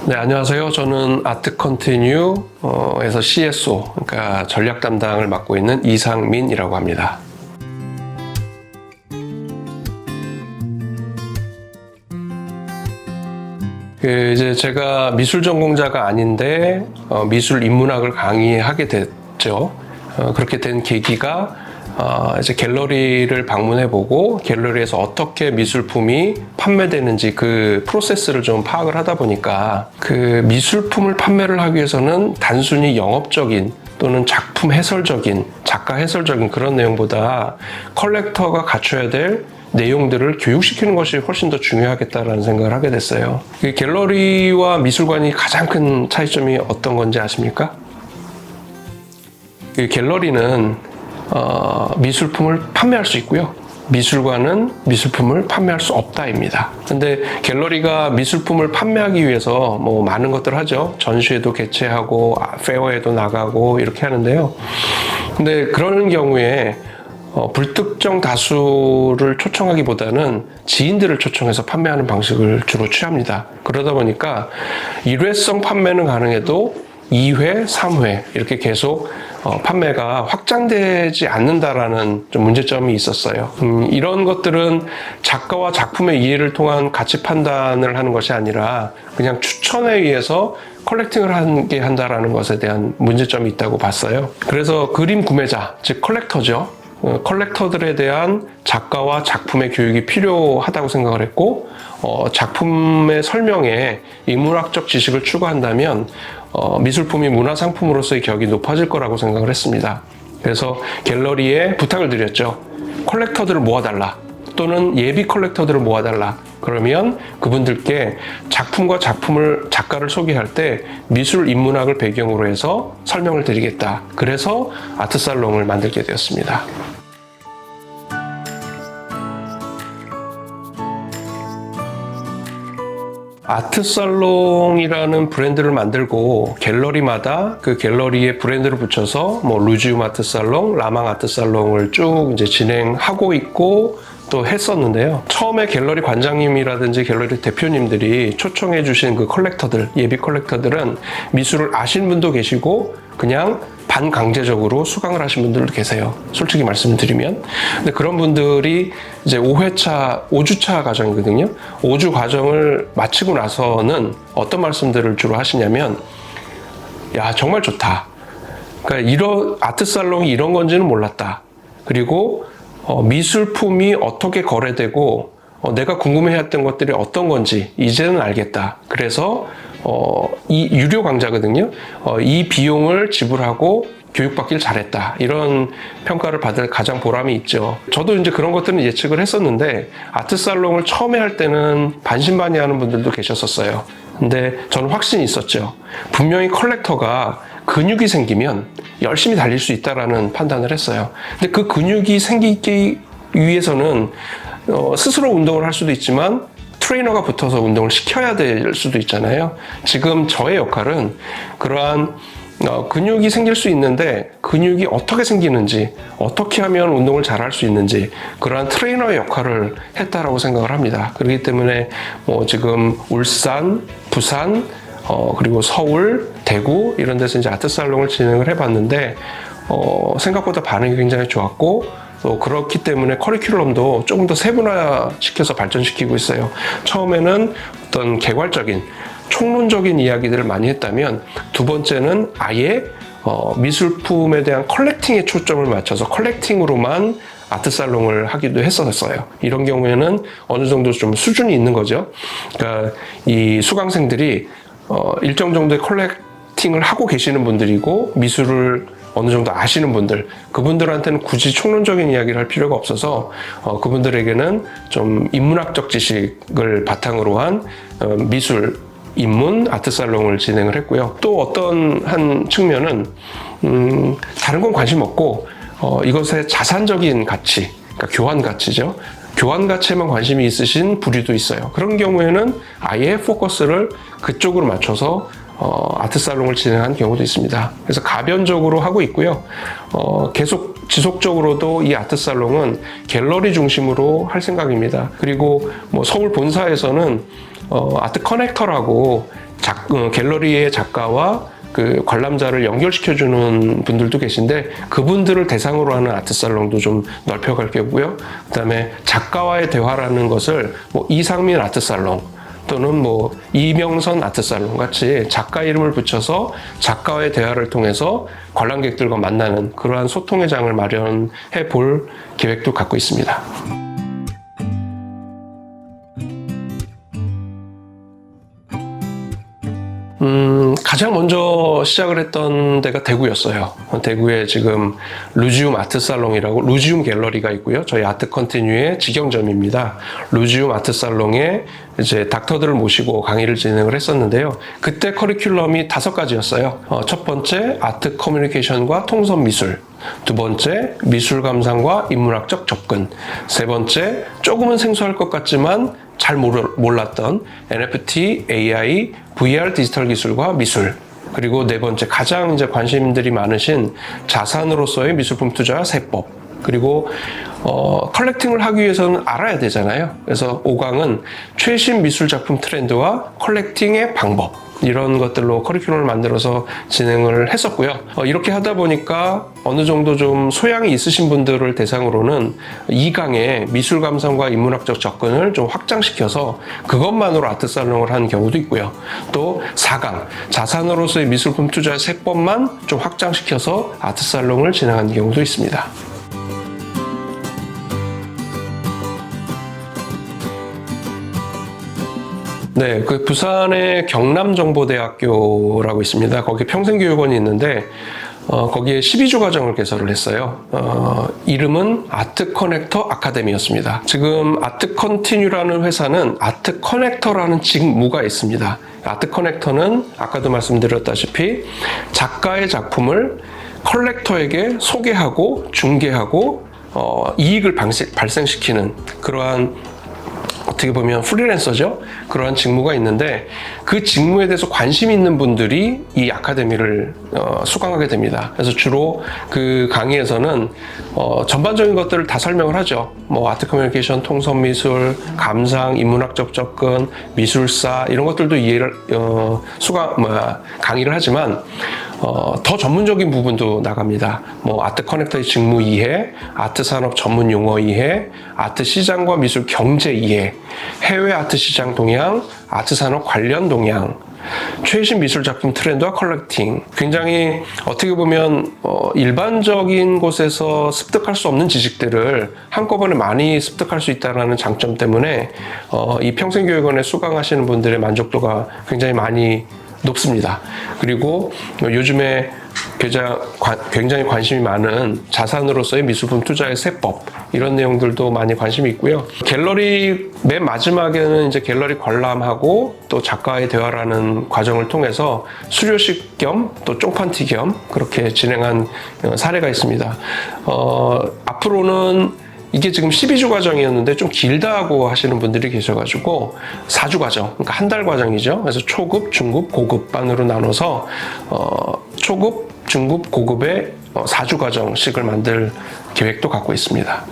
네, 안녕하세요. 저는 아트컨티뉴에서 CSO, 그러니까 전략 담당을 맡고 있는 이상민이라고 합니다. 이제 제가 미술 전공자가 아닌데 미술 인문학을 강의하게 됐죠. 그렇게 된 계기가 이제 갤러리를 방문해보고 갤러리에서 어떻게 미술품이 판매되는지 그 프로세스를 좀 파악을 하다 보니까 그 미술품을 판매를 하기 위해서는 단순히 영업적인 또는 작품 해설적인, 작가 해설적인 그런 내용보다 컬렉터가 갖춰야 될 내용들을 교육시키는 것이 훨씬 더 중요하겠다라는 생각을 하게 됐어요. 갤러리와 미술관이 가장 큰 차이점이 어떤 건지 아십니까? 갤러리는 미술품을 판매할 수 있고요. 미술관은 미술품을 판매할 수 없다입니다. 근데 갤러리가 미술품을 판매하기 위해서 뭐 많은 것들을 하죠. 전시회도 개최하고 페어에도 나가고 이렇게 하는데요. 근데 그러는 경우에 불특정 다수를 초청하기보다는 지인들을 초청해서 판매하는 방식을 주로 취합니다. 그러다 보니까 일회성 판매는 가능해도 2회, 3회 이렇게 계속 판매가 확장되지 않는다라는 좀 문제점이 있었어요. 이런 것들은 작가와 작품의 이해를 통한 가치 판단을 하는 것이 아니라 그냥 추천에 의해서 컬렉팅을 하게 한다라는 것에 대한 문제점이 있다고 봤어요. 그래서 그림 구매자, 즉 컬렉터죠. 컬렉터들에 대한 작가와 작품의 교육이 필요하다고 생각을 했고 작품의 설명에 인문학적 지식을 추가한다면 미술품이 문화상품으로서의 격이 높아질 거라고 생각을 했습니다. 그래서 갤러리에 부탁을 드렸죠. 컬렉터들을 모아달라 또는 예비 컬렉터들을 모아달라. 그러면 그분들께 작품과 작가를 소개할 때 미술 인문학을 배경으로 해서 설명을 드리겠다. 그래서 아트살롱을 만들게 되었습니다. 아트살롱이라는 브랜드를 만들고 갤러리마다 그 갤러리에 브랜드를 붙여서 뭐 루지움 아트살롱, 라망 아트살롱을 쭉 이제 진행하고 있고 또 했었는데요. 처음에 갤러리 관장님이라든지 갤러리 대표님들이 초청해 주신 그 컬렉터들, 예비 컬렉터들은 미술을 아시는 분도 계시고 그냥 반강제적으로 수강을 하신 분들도 계세요. 솔직히 말씀드리면. 근데 그런 분들이 이제 5주차 과정이거든요. 5주 과정을 마치고 나서는 어떤 말씀들을 주로 하시냐면, 야, 정말 좋다. 그러니까 이런 아트살롱이 이런 건지는 몰랐다. 그리고 미술품이 어떻게 거래되고 내가 궁금해했던 것들이 어떤 건지 이제는 알겠다. 그래서 이 유료 강좌거든요. 이 비용을 지불하고 교육받길 잘했다. 이런 평가를 받을 가장 보람이 있죠. 저도 이제 그런 것들은 예측을 했었는데 아트살롱을 처음에 할 때는 반신반의하는 분들도 계셨었어요. 근데 저는 확신이 있었죠. 분명히 컬렉터가 근육이 생기면 열심히 달릴 수 있다라는 판단을 했어요. 근데 그 근육이 생기기 위해서는 스스로 운동을 할 수도 있지만 트레이너가 붙어서 운동을 시켜야 될 수도 있잖아요. 지금 저의 역할은 그러한 근육이 생길 수 있는데 근육이 어떻게 생기는지, 어떻게 하면 운동을 잘할 수 있는지 그러한 트레이너의 역할을 했다라고 생각을 합니다. 그렇기 때문에 뭐 지금 울산, 부산, 그리고 서울, 대구 이런 데서 이제 아트살롱을 진행을 해봤는데 생각보다 반응이 굉장히 좋았고 또 그렇기 때문에 커리큘럼도 조금 더 세분화시켜서 발전시키고 있어요. 처음에는 어떤 개괄적인 총론적인 이야기들을 많이 했다면 두 번째는 아예 미술품에 대한 컬렉팅에 초점을 맞춰서 컬렉팅으로만 아트살롱을 하기도 했었어요. 이런 경우에는 어느 정도 좀 수준이 있는 거죠. 그러니까 이 수강생들이 일정 정도의 컬렉팅을 하고 계시는 분들이고 미술을 어느 정도 아시는 분들, 그분들한테는 굳이 총론적인 이야기를 할 필요가 없어서 그분들에게는 좀 인문학적 지식을 바탕으로 한 미술 인문 아트살롱을 진행을 했고요. 또 어떤 한 측면은 다른 건 관심 없고 이것의 자산적인 가치, 그러니까 교환 가치죠. 교환 가치에만 관심이 있으신 부류도 있어요. 그런 경우에는 아예 포커스를 그쪽으로 맞춰서 아트살롱을 진행한 경우도 있습니다. 그래서 가변적으로 하고 있고요. 계속 지속적으로도 이 아트살롱은 갤러리 중심으로 할 생각입니다. 그리고 뭐 서울 본사에서는 아트 커넥터라고 갤러리의 작가와 그 관람자를 연결시켜주는 분들도 계신데 그분들을 대상으로 하는 아트 살롱도 좀 넓혀갈 거고요. 그다음에 작가와의 대화라는 것을 뭐 이상민 아트 살롱 또는 뭐 이명선 아트 살롱 같이 작가 이름을 붙여서 작가와의 대화를 통해서 관람객들과 만나는 그러한 소통의 장을 마련해 볼 계획도 갖고 있습니다. 가장 먼저 시작을 했던 데가 대구였어요. 대구에 지금 루지움 아트 살롱이라고 루지움 갤러리가 있고요. 저희 아트 컨티뉴의 직영점입니다. 루지움 아트 살롱에 이제 닥터들을 모시고 강의를 진행을 했었는데요. 그때 커리큘럼이 5가지였어요. 첫 번째 아트 커뮤니케이션과 통선 미술. 두 번째, 미술 감상과 인문학적 접근. 세 번째, 조금은 생소할 것 같지만 잘 몰랐던 NFT, AI, VR 디지털 기술과 미술. 그리고 네 번째, 가장 이제 관심들이 많으신 자산으로서의 미술품 투자 세법. 그리고 컬렉팅을 하기 위해서는 알아야 되잖아요. 그래서 5강은 최신 미술 작품 트렌드와 컬렉팅의 방법. 이런 것들로 커리큘럼을 만들어서 진행을 했었고요. 이렇게 하다 보니까 어느 정도 좀 소양이 있으신 분들을 대상으로는 2강에 미술 감상과 인문학적 접근을 좀 확장시켜서 그것만으로 아트 살롱을 한 경우도 있고요. 또 4강 자산으로서의 미술품 투자 세법만 좀 확장시켜서 아트 살롱을 진행한 경우도 있습니다. 네, 그 부산의 경남정보대학교라고 있습니다. 거기 평생교육원이 있는데 거기에 12주 과정을 개설을 했어요. 이름은 아트 커넥터 아카데미였습니다. 지금 아트 컨티뉴라는 회사는 아트 커넥터라는 직무가 있습니다. 아트 커넥터는 아까도 말씀드렸다시피 작가의 작품을 컬렉터에게 소개하고 중개하고 이익을 발생시키는 그러한 어떻게 보면 프리랜서죠. 그러한 직무가 있는데 그 직무에 대해서 관심 있는 분들이 이 아카데미를 수강하게 됩니다. 그래서 주로 그 강의에서는 전반적인 것들을 다 설명을 하죠. 뭐 아트 커뮤니케이션, 통선 미술, 감상, 인문학적 접근, 미술사 이런 것들도 강의를 하지만 더 전문적인 부분도 나갑니다. 뭐 아트 커넥터의 직무 이해, 아트 산업 전문 용어 이해, 아트 시장과 미술 경제 이해, 해외 아트 시장 동향, 아트 산업 관련 동향, 최신 미술 작품 트렌드와 컬렉팅. 굉장히 어떻게 보면 일반적인 곳에서 습득할 수 없는 지식들을 한꺼번에 많이 습득할 수 있다는 장점 때문에 이 평생교육원에 수강하시는 분들의 만족도가 굉장히 많이 높습니다. 그리고 요즘에 굉장히 관심이 많은 자산으로서의 미술품 투자의 세법 이런 내용들도 많이 관심이 있고요. 갤러리 맨 마지막에는 이제 갤러리 관람하고 또 작가의 대화라는 과정을 통해서 수료식 겸 또 쪽판티 겸 그렇게 진행한 사례가 있습니다. 앞으로는 이게 지금 12주 과정이었는데 좀 길다고 하시는 분들이 계셔가지고 4주 과정, 그러니까 한 달 과정이죠. 그래서 초급, 중급, 고급 반으로 나눠서 초급, 중급, 고급의 4주 과정씩을 만들 계획도 갖고 있습니다.